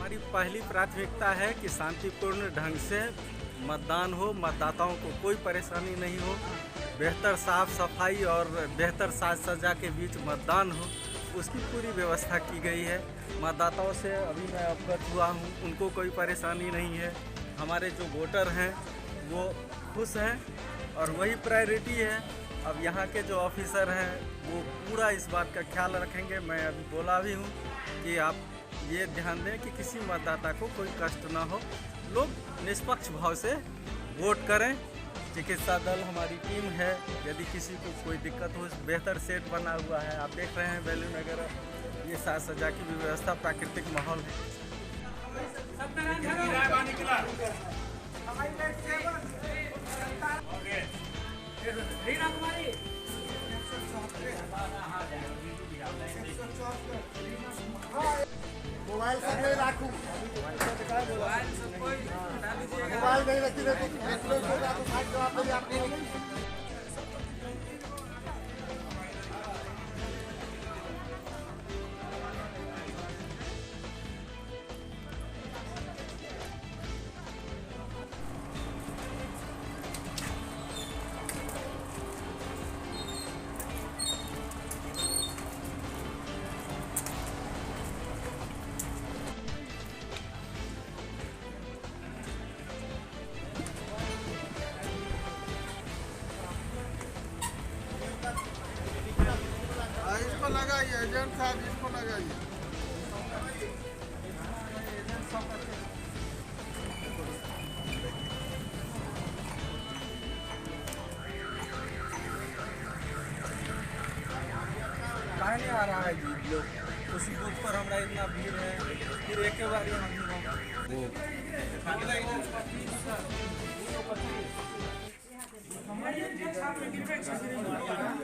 हमारी पहली प्राथमिकता है कि शांतिपूर्ण ढंग से मतदान हो, मतदाताओं को कोई परेशानी नहीं हो, बेहतर साफ सफाई और बेहतर साज सज्जा के बीच मतदान हो, उसकी पूरी व्यवस्था की गई है। मतदाताओं से अभी मैं अवगत हुआ हूँ, उनको कोई परेशानी नहीं है। हमारे जो वोटर हैं वो खुश हैं और वही प्रायोरिटी है। अब यहाँ के जो ऑफिसर हैं वो पूरा इस बात का ख्याल रखेंगे। मैं अभी बोला भी हूँ कि आप ये ध्यान दें कि किसी मतदाता को कोई कष्ट ना हो, लोग निष्पक्ष भाव से वोट करें। चिकित्सा दल हमारी टीम है, यदि किसी को कोई दिक्कत हो, बेहतर सेट बना हुआ है। आप देख रहे हैं बैलून वगैरह, ये साज सज्जा की भी व्यवस्था, प्राकृतिक माहौल है। मोबाइल सब नहीं रखूं, मोबाइल नहीं रखी इसको लगाइए, एजेंट साहब इसको लगाइए। कहाँ नहीं आ रहा है जी लोग, उसी बूथ पर हमारा इतना भीड़ है, फिर एक के बार हम